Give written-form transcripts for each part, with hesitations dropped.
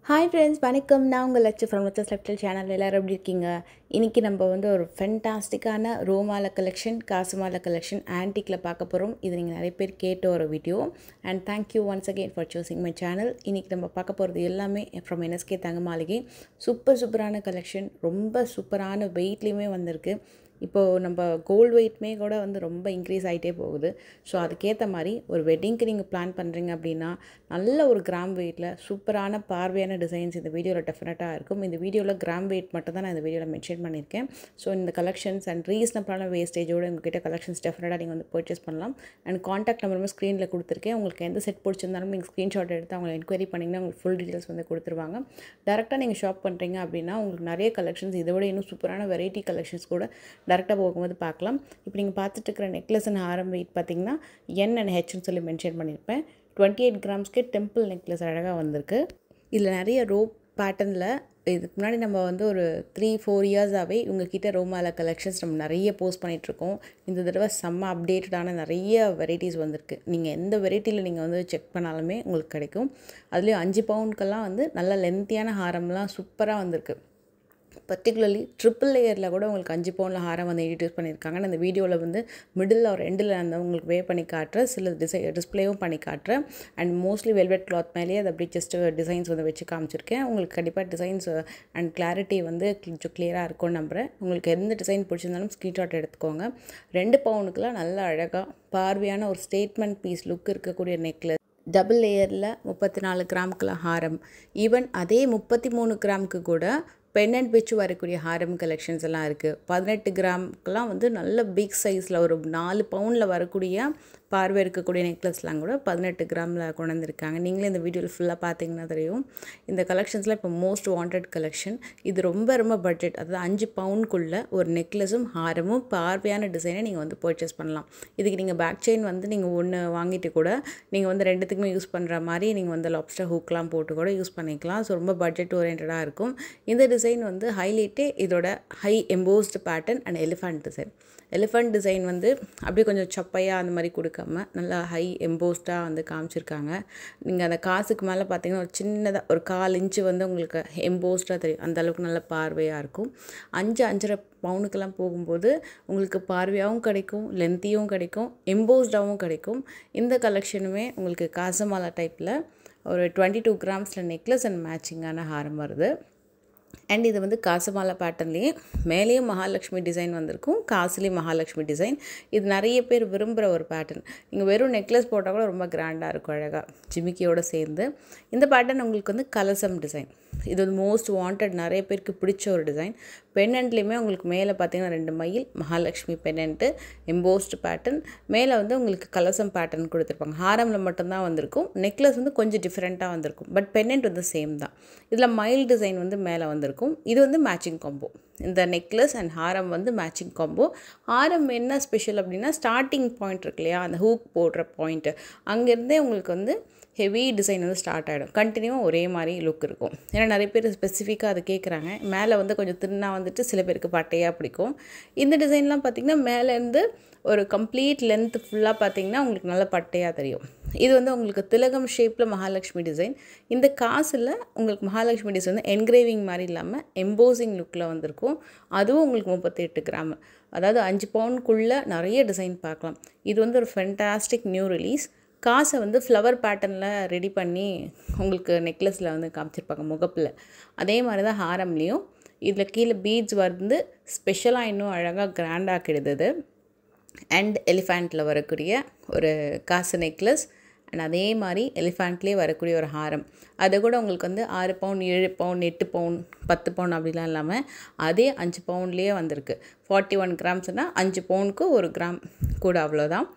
Hi friends, வணக்கம். நான் உங்கள் லட்சு ஃப்ரம் லட்சஸ் லெஃப்டல் சேனல். எல்லோரும் எப்படி இருக்கீங்க? இன்றைக்கி நம்ம ஒரு ஃபென்டாஸ்டிக்கான ரோமால கலெக்ஷன், காசுமால கலெக்ஷன், ஆன்டிக்கில் பார்க்க போகிறோம். இது நீங்கள் நிறைய பேர் கேட்ட ஒரு video. And thank you once again for choosing my channel. இன்றைக்கி நம்ம பார்க்க போகிறது எல்லாமே ஃப்ரம் NSK தங்க மாளிகை. சூப்பரான கலெக்ஷன், ரொம்ப சூப்பரான வெயிட்லேயுமே வந்திருக்கு. இப்போது நம்ம கோல்டு வெயிட்மே கூட ரொம்ப இன்க்ரீஸ் ஆகிட்டே போகுது. ஸோ அதுக்கேற்ற மாதிரி ஒரு வெட்டிங்க்கு நீங்கள் பிளான் பண்ணுறீங்க அப்படின்னா நல்ல ஒரு கிராம் வெயிட்டில் சூப்பரான பார்வையான டிசைன்ஸ் இந்த வீடியோவில் டெஃபினட்டாக இருக்கும். இந்த வீடியோவில் கிராம் வெயிட் மட்டும் தான் நான் இந்த வீடியோவில் மென்ஷன் பண்ணியிருக்கேன். ஸோ இந்த கலெக்ஷன்ஸ் அண்ட் ரீசனபிளான வேஸ்டேஜோடு உங்கள்கிட்ட கலெக்ஷன்ஸ் டெஃபினட்டாக நீங்கள் பர்ச்சேஸ் பண்ணலாம். அண்ட் காண்டாக்ட் நம்பருமே ஸ்க்ரீனில் கொடுத்துருக்கேன். உங்களுக்கு எந்த செட் பிடிச்சிருந்தாலும் நீங்கள் ஸ்க்ரீன்ஷாட் எடுத்து அவங்களை என்கொயரி பண்ணிங்கன்னா உங்களுக்கு ஃபுல் டீட்டெயில்ஸ் கொடுத்துருவாங்க. டேரெக்டாக நீங்கள் ஷாப் பண்ணுறீங்க அப்படின்னா உங்களுக்கு நிறைய கலெக்ஷன்ஸ், இதை விட இன்னும் சூப்பரான வெரைட்டி கலெக்ஷன்ஸ் கூட டேரெக்டாக போகும்போது பார்க்கலாம். இப்போ நீங்கள் பார்த்துட்டு இருக்கிற நெக்லஸ் அண்ட் ஹாரம் வெயிட் பார்த்தீங்கன்னா N and Hன்னு சொல்லி மென்ஷன் பண்ணியிருப்பேன். 28 கிராம்ஸ்க்கே டெம்பிள் நெக்லஸ் அழகாக வந்திருக்கு. இதில் நிறைய ரோப் பேட்டர்னில் இதுக்கு முன்னாடி நம்ம ஒரு 3-4 இயர்ஸாகவே உங்ககிட்ட ரோமால கலெக்ஷன்ஸ் நம்ம நிறைய போஸ்ட் பண்ணிகிட்ருக்கோம். இந்த தடவை செம்ம அப்டேட்டடான நிறைய வெரைட்டிஸ் வந்திருக்கு. நீங்கள் எந்த வெரைட்டியில் நீங்கள் செக் பண்ணாலுமே உங்களுக்கு கிடைக்கும். அதுலேயும் 5 பவுண்டுக்கெல்லாம் நல்ல லென்த்தியான ஹாரம்லாம் சூப்பராக வந்திருக்கு. பர்டிகுலர்லி ட்ரிபிள் லேயரில் கூட உங்களுக்கு 5 பவுனில் ஹாரம் இன்ட்ரடியூஸ் பண்ணியிருக்காங்க. அந்த வீடியோவில் மிடில் ஒரு எண்டில் உங்களுக்கு வே பண்ணி காட்டுறேன், சில டிஸ்பிளேவும் பண்ணி காட்டுறேன். அண்ட் மோஸ்ட்லி வெல்வெட் கிளாத் மேலேயே அது அப்படி ஜஸ்ட் டிசைன்ஸ் வச்சு காமிச்சிருக்கேன். உங்களுக்கு கண்டிப்பாக டிசைன்ஸ் அண்ட் கிளாரிட்டி கொஞ்சம் கிளியராக இருக்கும்னு நம்புகிறேன். உங்களுக்கு எந்த டிசைன் பிடிச்சிருந்தாலும் ஸ்க்ரீன்ஷாட் எடுத்துக்கோங்க. 2 பவுனுக்குலாம் நல்ல அழகாக பார்வையான ஒரு ஸ்டேட்மெண்ட் பீஸ் லுக் இருக்கக்கூடிய நெக்லஸ், டபுள் லேயரில் 34 கிராமுக்குலாம் ஹாரம், ஈவன் அதே 33 கிராமுக்கு கூட பெண்ணட் வச்சு வரக்கூடிய ஹாரம் கலெக்ஷன்ஸ் எல்லாம் இருக்குது. 18 கிராமுக்கெலாம் நல்ல பிக் சைஸில் ஒரு 4 பவுனில் வரக்கூடிய பார்வை இருக்கக்கூடிய நெக்லஸ்லாம் கூட 18 கிராமில் கொண்டு வந்திருக்காங்க. நீங்களே இந்த வீடியோவில் ஃபுல்லாக பார்த்தீங்கன்னா தெரியும். இந்த கலெக்ஷன்ஸ்லாம் இப்போ மோஸ்ட் வாண்டட் கலெக்ஷன். இது ரொம்ப பட்ஜெட், அதாவது 5 பவுனுக்குள்ளே ஒரு நெக்லஸும் ஹாரமும் பார்வையான டிசைனை நீங்கள் பர்ச்சேஸ் பண்ணலாம். இதுக்கு நீங்கள் பேக் செயின் நீங்கள் ஒன்று வாங்கிட்டு கூட நீங்கள் ரெண்டுத்துக்குமே யூஸ் பண்ணுற மாதிரி நீங்கள் லாப்ஸ்டர் ஹூக்லாம் போட்டு கூட யூஸ் பண்ணிக்கலாம். ஸோ ரொம்ப பட்ஜெட் ஓரியன்டாக இருக்கும். இந்த டிசைன் ஹைலைட்டே இதோட high embossed pattern and elephant design அப்படியே கொஞ்சம் சப்பையாக அந்த மாதிரி கொடுக்காம நல்லா ஹை எம்போஸ்டாக காமிச்சிருக்காங்க. நீங்கள் அந்த காசுக்கு மேலே பார்த்தீங்கன்னா ஒரு சின்னதாக ஒரு 1/4 இன்ச்சு உங்களுக்கு எம்போஸ்டாக தெரியும். அந்த அளவுக்கு நல்ல பார்வையாக இருக்கும். 5-5.5 பவுனுக்கெல்லாம் போகும்போது உங்களுக்கு பார்வையாகவும் கிடைக்கும், லென்த்தியும் கிடைக்கும், எம்போஸ்டாகவும் கிடைக்கும். இந்த கலெக்ஷனுமே உங்களுக்கு காசமாலா டைப்பில் ஒரு 22 கிராம்ஸில் நெக்லஸ் அண்ட் மேட்சிங்கான ஹாரம் வருது. அண்ட் இது காசுமாலா பேட்டர்ன்லேயே மேலேயும் மகாலட்சுமி டிசைன் வந்திருக்கும், காசுலேயும் மகாலட்சுமி டிசைன். இது நிறைய பேர் விரும்புகிற ஒரு பேட்டர்ன். நீங்கள் வெறும் நெக்லஸ் போட்டால் கூட ரொம்ப கிராண்டாக இருக்கும், அழகாக ஜிமிக்கியோடு சேர்ந்து. இந்த பேட்டர்ன் உங்களுக்கு கலசம் டிசைன். இது மோஸ்ட் வாண்டட், நிறைய பேருக்கு பிடிச்ச ஒரு டிசைன். பெண்ணண்ட்லேயுமே உங்களுக்கு மேலே பார்த்தீங்கன்னா 2 மயில், மகாலட்சுமி பெண்ணண்ட்டு, எம்போஸ்டு பேட்டர்ன். மேலே உங்களுக்கு கலசம் பேட்டர்ன் கொடுத்துருப்பாங்க. ஹாரமில் மட்டும்தான் வந்திருக்கும். நெக்லஸ் கொஞ்சம் டிஃப்ரெண்ட்டாக வந்திருக்கும். பட் பெண்ணண்ட் சேம் தான். இதில் மயில் டிசைன் மேலே வந்திருக்கும். இது மேட்சிங் காம்போ. இந்த necklace and Haram matching combo. ஹாரம் என்ன ஸ்பெஷல் அப்படின்னா ஸ்டார்டிங் பாயிண்ட் இருக்கு இல்லையா, அந்த ஹூக் போடுற பாயிண்ட்டு, அங்கேருந்தே உங்களுக்கு ஹெவி டிசைன் ஸ்டார்ட் ஆகிடும். கண்டினியூவாக ஒரே மாதிரி லுக் இருக்கும். ஏன்னா நிறைய பேர் ஸ்பெசிஃபிக்காக அதை கேட்குறாங்க. மேலே கொஞ்சம் தின்னாக சில பேருக்கு பட்டையாக பிடிக்கும். இந்த டிசைன்லாம் பார்த்திங்கன்னா மேலேருந்து ஒரு கம்ப்ளீட் லென்த் ஃபுல்லாக பார்த்திங்கன்னா உங்களுக்கு நல்ல பட்டையாக தெரியும். இது உங்களுக்கு திலகம் ஷேப்பில் மகாலட்சுமி டிசைன். இந்த காசில் உங்களுக்கு மகாலட்சுமி டிசைன் என்கிரேவிங் மாதிரி இல்லாமல் எம்போசிங் லுக்கில் வந்திருக்கும். அதுவும் உங்களுக்கு 38 கிராம், அதாவது 5 பவுனுக்குள்ளே நிறைய டிசைன் பார்க்கலாம். இது ஒரு ஃபென்டாஸ்டிக் நியூ ரிலீஸ். காசை ஃப்ளவர் பேட்டர்னில் ரெடி பண்ணி உங்களுக்கு நெக்லஸில் காமிச்சிருப்பாங்க முகப்பில். அதே மாதிரி தான் ஹாரம்லேயும் இதில் கீழே பீட்ஸ் ஸ்பெஷலாக இன்னும் அழகாக கிராண்டாக கிடுது. அண்ட் எலிஃபேண்ட்டில் வரக்கூடிய ஒரு காசு நெக்லஸ் அண்ட் அதே மாதிரி எலிஃபேண்ட்லேயே வரக்கூடிய ஒரு ஹாரம். அது கூட உங்களுக்கு 6 பவுன், 7 பவுன், 8 பவுன், 10 பவுன் அப்படிலாம் இல்லாமல் அதே 5 பவுன்லேயே வந்திருக்கு. 41 கிராம்ஸ்னால் 5 பவுனுக்கு 1 கிராம் கூட, அவ்வளோதான்.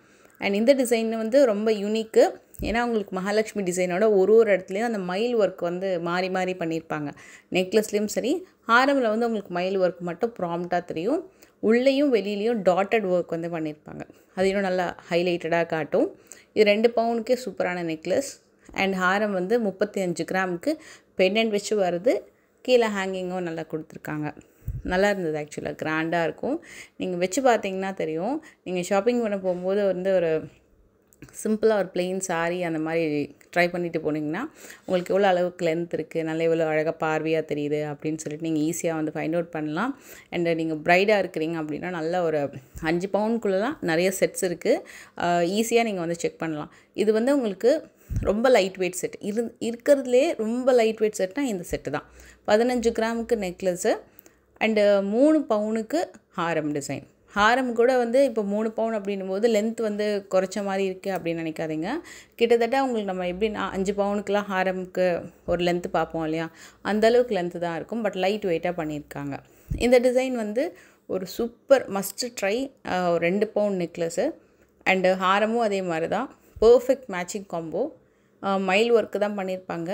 அண்ட் இந்த டிசைன் ரொம்ப யூனிக்கு. ஏன்னா உங்களுக்கு மகாலட்சுமி டிசைனோட ஒரு இடத்துலையும் அந்த மயில் ஒர்க் மாறி மாறி பண்ணியிருப்பாங்க. நெக்லஸ்லேயும் சரி, ஹாரமில் உங்களுக்கு மயில் ஒர்க் மட்டும் ப்ராம்ப்டாக தெரியும். உள்ளேயும் வெளியிலையும் டாட்டட் ஒர்க் பண்ணியிருப்பாங்க. அது இன்னும் நல்லா ஹைலைட்டடாக காட்டும். இது 2 பவுனுக்கே சூப்பரான நெக்லஸ். அண்ட் ஹாரம் 35 கிராமுக்கு பெண்ணண்ட் வச்சு வருது. கீழே ஹேங்கிங்கும் நல்லா கொடுத்துருக்காங்க. நல்லா இருந்தது. ஆக்சுவலாக கிராண்டாக இருக்கும். நீங்கள் வச்சு பார்த்தீங்கன்னா தெரியும். நீங்கள் ஷாப்பிங் பண்ண போகும்போது ஒரு சிம்பிளாக ஒரு பிளெயின் சாரீ அந்த மாதிரி ட்ரை பண்ணிட்டு போனீங்கன்னா உங்களுக்கு எவ்வளோ அளவுக்கு லென்த் இருக்குது, நல்ல எவ்வளோ அழகாக பார்வையாக தெரியுது அப்படின்னு சொல்லிட்டு நீங்கள் ஈஸியாக வந்து ஃபைண்ட் அவுட் பண்ணலாம். அண்டு நீங்கள் ப்ரைடாக இருக்கிறீங்க அப்படின்னா நல்ல ஒரு 5 பவுனுக்குள்ளெலாம் நிறைய செட்ஸ் இருக்குது, ஈஸியாக நீங்கள் வந்து செக் பண்ணலாம். இது வந்து உங்களுக்கு ரொம்ப லைட் வெயிட் செட் இருக்கிறதுலே ரொம்ப லைட் வெயிட் செட்னால் இந்த செட்டு தான். 15 கிராமுக்கு நெக்லஸ்ஸு அண்டு 3 பவுனுக்கு ஹாரம் டிசைன். ஹாரம் கூட வந்து இப்போ 3 பவுன் அப்படின்னும் போது லென்த் வந்து குறைச்ச மாதிரி இருக்குது அப்படின்னு நினைக்காதீங்க. கிட்டத்தட்ட உங்களுக்கு நம்ம எப்படின்னா 5 பவுனுக்குலாம் ஹாரமுக்கு ஒரு லென்த்து பார்ப்போம் இல்லையா, அந்தளவுக்கு லென்த்து தான் இருக்கும். பட் லைட் வெயிட்டாக பண்ணியிருக்காங்க. இந்த டிசைன் வந்து ஒரு சூப்பர் மஸ்ட்டு ட்ரை. 2 பவுன் நெக்லஸ்ஸு அண்டு ஹாரமும் அதே மாதிரி தான். Perfect matching combo. மயில் ஒர்க்கு தான் பண்ணியிருப்பாங்க.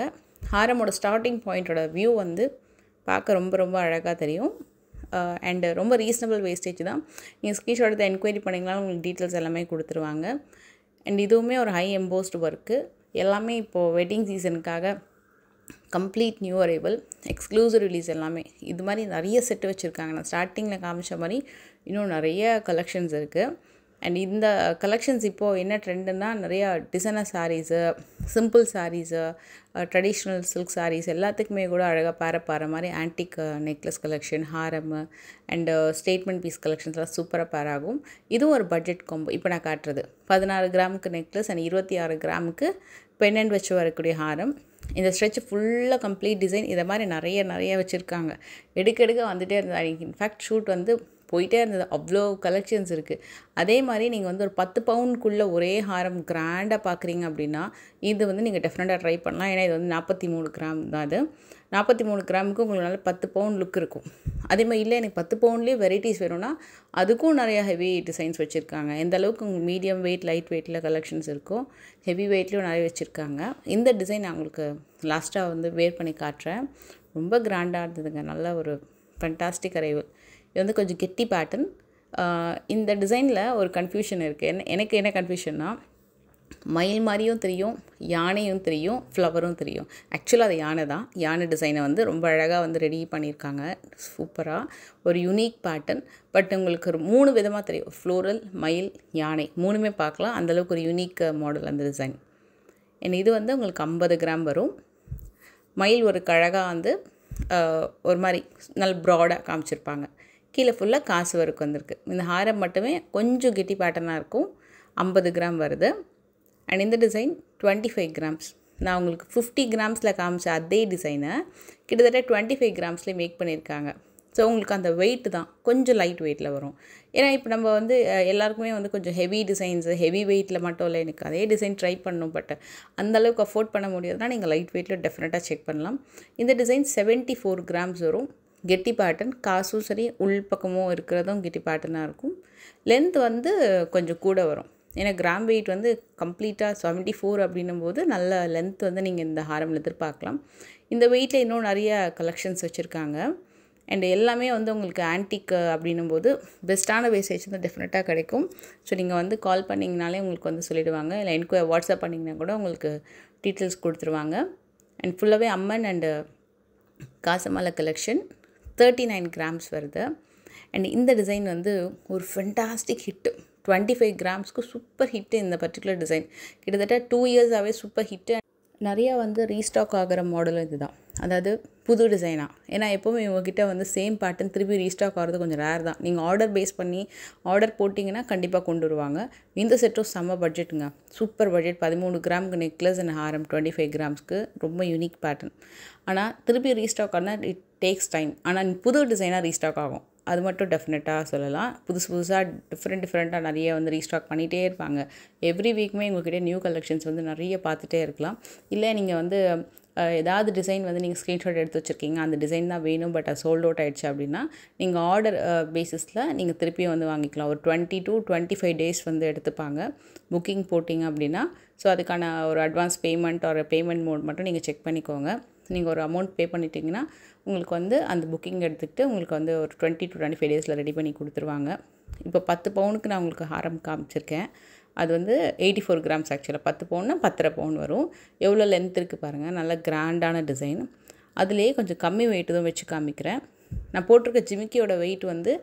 ஹாரமோட ஸ்டார்டிங் பாயிண்ட்டோட வியூ வந்து பார்க்க ரொம்ப ரொம்ப அழகாக தெரியும். அண்டு ரொம்ப ரீசனபிள் வேஸ்டேஜ் தான். நீங்கள் ஸ்க்ரீன்ஷாட் எடுத்து என்கொயரி பண்ணிங்கனாலும் உங்களுக்கு டீட்டெயில்ஸ் எல்லாமே கொடுத்துருவாங்க. அண்ட் இதுவுமே ஒரு ஹை எம்போஸ்டு ஒர்க்கு. எல்லாமே இப்போது வெட்டிங் சீசனுக்காக complete new arrival, exclusive release எல்லாமே. இது மாதிரி நிறைய செட்டு வச்சுருக்காங்க. நான் ஸ்டார்டிங்கில் காமிச்ச மாதிரி இன்னும் நிறைய கலெக்ஷன்ஸ் இருக்குது. அண்ட் இந்த கலெக்ஷன்ஸ் இப்போது என்ன ட்ரெண்டுன்னா நிறையா designer sarees, simple sarees, traditional silk sarees எல்லாத்துக்குமே கூட அழகாக பேர மாதிரி ஆன்டிக் நெக்லஸ் கலெக்ஷன், ஹாரம் அண்டு ஸ்டேட்மெண்ட் பீஸ் கலெக்ஷன்ஸ்லாம் சூப்பராக பேர் ஆகும். இதுவும் ஒரு பட்ஜெட் காம்போ. இப்போ நான் காட்டுறது 16 கிராமுக்கு நெக்லஸ் அண்ட் 26 கிராமுக்கு பெண்டன்ட் வச்சு வரக்கூடிய ஹாரம். இந்த ஸ்ட்ரெச் ஃபுல்லாக கம்ப்ளீட் டிசைன். இதை மாதிரி நிறைய வச்சுருக்காங்க. எடுக்க வந்துகிட்டே இருந்தாங்க. இன்ஃபேக்ட் ஷூட் வந்து போயிட்டே இருந்தது, அவ்வளோ கலெக்ஷன்ஸ் இருக்குது. அதே மாதிரி நீங்கள் வந்து ஒரு 10 பவுனுக்குள்ளே ஒரே ஹாரம் கிராண்டாக பார்க்குறீங்க அப்படின்னா இது வந்து நீங்கள் டெஃபினட்டாக ட்ரை பண்ணலாம். ஏன்னா இது வந்து 43 கிராம் தான். இது 43 கிராமுக்கு உங்களுக்கு நல்ல 10 பவுன் லுக் இருக்கும். அதே மாதிரி இல்லை எனக்கு 10 பவுன்லேயே வெரைட்டிஸ் வேணும்னா அதுக்கும் நிறையா ஹெவி டிசைன்ஸ் வச்சுருக்காங்க. எந்த அளவுக்கு உங்களுக்கு மீடியம் வெயிட், லைட் வெயிட்டில் கலெக்ஷன்ஸ் இருக்கும், ஹெவி வெயிட்லேயும் நிறைய வச்சுருக்காங்க. இந்த டிசைன் நான் உங்களுக்கு லாஸ்ட்டாக வந்து வேர் பண்ணி காட்டுறேன். ரொம்ப கிராண்டாக இருந்ததுங்க. நல்ல ஒரு ஃபண்டாஸ்டிக் அரைவல். இது வந்து கொஞ்சம் கெட்டி பேட்டர்ன். இந்த டிசைனில் ஒரு கன்ஃபியூஷன் இருக்குது. எனக்கு என்ன கன்ஃபியூஷன்னா, மயில் மாதிரியும் தெரியும், யானையும் தெரியும், ஃப்ளவரும் தெரியும். ஆக்சுவலாக அது யானை தான். யானை டிசைனை வந்து ரொம்ப அழகாக வந்து ரெடி பண்ணியிருக்காங்க. சூப்பராக ஒரு யூனிக் பேட்டர்ன். பட் உங்களுக்கு ஒரு 3 விதமாக தெரியும். ஃப்ளோரல், மயில், யானை 3மே பார்க்கலாம். அந்தளவுக்கு ஒரு யூனிக் மாடல் அந்த டிசைன். இது வந்து உங்களுக்கு 50 கிராம் வரும். மயில் ஒரு அழகாக வந்து ஒரு மாதிரி நல்ல ப்ராடாக காமிச்சிருப்பாங்க. கீழே ஃபுல்லாக காசு ஒர்க் வந்திருக்கு. இந்த ஹாரம் மட்டுமே கொஞ்சம் கெட்டி பேட்டர்னாக இருக்கும். 50 கிராம் வருது. அண்ட் இந்த டிசைன் 25 கிராம்ஸ். நான் உங்களுக்கு 50 கிராம்ஸில் காமிச்ச அதே டிசைனை கிட்டத்தட்ட 25 கிராம்ஸ்லேயே மேக் பண்ணியிருக்காங்க. ஸோ உங்களுக்கு அந்த வெயிட் தான் கொஞ்சம் லைட் வெயிட்டில் வரும். ஏன்னா இப்போ நம்ம வந்து எல்லாருக்குமே வந்து கொஞ்சம் ஹெவி டிசைன்ஸு, ஹெவி வெயிட்டில் மட்டும் இல்லை, எனக்கு அதே டிசைன் ட்ரை பண்ணணும், பட் அந்தளவுக்கு அஃபோர்ட் பண்ண முடியாதுன்னா நீங்கள் லைட் வெயிட்டில் டெஃபினட்டாக செக் பண்ணலாம். இந்த டிசைன் 74 கிராம்ஸ் வரும். கெட்டி பேட்டர்ன். காசும் சரி உள் பக்கமும் இருக்கிறதும் கெட்டி பேட்டர்னாக இருக்கும். லென்த் வந்து கொஞ்சம் கூட வரும். ஏன்னா கிராம் வெயிட் வந்து கம்ப்ளீட்டாக 74 அப்படின்னும் போது நல்ல லென்த் வந்து நீங்கள் இந்த ஹாரமில் எதிர்பார்க்கலாம். இந்த வெயிட்டில் இன்னும் நிறைய கலெக்ஷன்ஸ் வச்சுருக்காங்க. அண்ட் எல்லாமே வந்து உங்களுக்கு ஆன்டிக் அப்படின்னும் போது பெஸ்ட்டான வேஸ்டேஜ் வந்து டெஃபினட்டாக கிடைக்கும். ஸோ நீங்கள் வந்து கால் பண்ணிங்கனாலே உங்களுக்கு வந்து சொல்லிவிடுவாங்க. இல்லை வாட்ஸ்அப் பண்ணிங்கன்னா கூட உங்களுக்கு டீட்டெயில்ஸ் கொடுத்துருவாங்க. அண்ட் ஃபுல்லாகவே அம்மன் அண்டு காசமாலை கலெக்ஷன் 39 கிராம்ஸ் வருது. அண்ட் இந்த டிசைன் வந்து ஒரு ஃபென்டாஸ்டிக் ஹிட்டு. 25 கிராம்ஸ்க்கு சூப்பர் ஹிட்டு இந்த பர்டிகுலர் டிசைன். கிட்டத்தட்ட 2 இயர்ஸாகவே சூப்பர் ஹிட்டு. நிறையா வந்து ரீஸ்டாக் ஆகிற மாடல் இது தான். அதாவது புது டிசைனாக. ஏன்னா எப்போவுமே இவங்ககிட்ட வந்து சேம் பேட்டர்ன் திருப்பி ரீஸ்டாக் ஆகிறது கொஞ்சம் ரேர் தான். நீங்கள் ஆர்டர் பேஸ் பண்ணி ஆர்டர் போட்டிங்கன்னா கண்டிப்பாக கொண்டு வருவாங்க. இந்த செட்டும் செம்ம பட்ஜெட்டுங்க. Super budget. 13 கிராமுக்கு நெக்லஸ் அண்ட் ஹாரம் 25 கிராம்ஸ்க்கு ரொம்ப யூனிக் பேட்டர்ன். ஆனால் திருப்பி ரீஸ்டாக் ஆனால் இட் டேக்ஸ் டைம். ஆனால் புது டிசைனாக ரீஸ்டாக் ஆகும், அது மட்டும் டெஃபினட்டாக சொல்லலாம். புதுசாக டிஃப்ரெண்ட்டாக நிறைய வந்து ரீஸ்டாக் பண்ணிகிட்டே இருப்பாங்க. எவ்ரி வீக்குமே உங்கள்கிட்ட நியூ கலெக்ஷன்ஸ் வந்து நிறைய பார்த்துட்டே இருக்கலாம். இல்லை நீங்கள் வந்து ஏதாவது டிசைன் வந்து நீங்கள் ஸ்க்ரீன்ஷாட் எடுத்து வச்சுருக்கீங்க, அந்த டிசைன் தான் வேணும் பட் அது சோல்ட் அவுட் ஆகிடுச்சு அப்படின்னா நீங்கள் ஆர்டர் பேசிஸில் நீங்கள் திருப்பியும் வந்து வாங்கிக்கலாம். ஒரு 20 to 25 days வந்து எடுத்துப்பாங்க புக்கிங் போட்டிங்க அப்படின்னா. ஸோ அதுக்கான ஒரு அட்வான்ஸ் பேமெண்ட் ஒரு பேமெண்ட் மோட் மட்டும் நீங்கள் செக் பண்ணிக்கோங்க. நீங்கள் ஒரு அமௌண்ட் பே பண்ணிட்டீங்கன்னா உங்களுக்கு வந்து அந்த புக்கிங் எடுத்துக்கிட்டு உங்களுக்கு வந்து ஒரு 20 to 25 days ரெடி பண்ணி கொடுத்துருவாங்க. இப்போ 10 பவுனுக்கு நான் உங்களுக்கு ஹாரம் காமிச்சிருக்கேன். அது வந்து 84 கிராம்ஸ். ஆக்சுவலாக 10 பவுன்னா 10.5 பவுன் வரும். எவ்வளோ லென்த் இருக்குது பாருங்கள். நல்ல கிராண்டான டிசைன். அதுலேயே கொஞ்சம் கம்மி வெயிட்டு தான் வச்சு காமிக்கிறேன். நான் போட்டிருக்க ஜிமிக்கியோட வெயிட் வந்து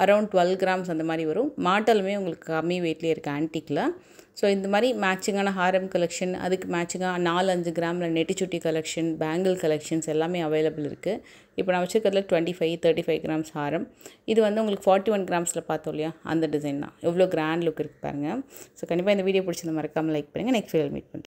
அரௌண்ட் 12 கிராம்ஸ் அந்த மாதிரி வரும். மாட்டலுமே உங்களுக்கு கம்மி வெயிட்லேயே இருக்குது ஆன்டிக்கில். ஸோ இந்த மாதிரி மேட்சிங்கான ஹாரம் கலெக்ஷன், அதுக்கு மேட்சிங்காக 4-5 கிராமில் நெட்டிச்சுட்டி கலெக்ஷன், பேங்கிள் கலெக்ஷன்ஸ் எல்லாமே அவைலபிள் இருக்குது. இப்போ நான் வச்சுருக்கிறதுல 25-35 கிராம்ஸ் ஹாரம். இது வந்து உங்களுக்கு 41 கிராம்ஸில் பார்த்தோம் இல்லையா, அந்த டிசைன் தான். எவ்வளோ கிராண்ட் லுக் இருக்குது பாருங்கள். ஸோ கண்டிப்பாக இந்த வீடியோ பிடிச்சிருந்தா மறக்காமல் லைக் பண்ணுங்கள். நெக்ஸ்ட் வீடியோ மீட் பண்ணுறேன்.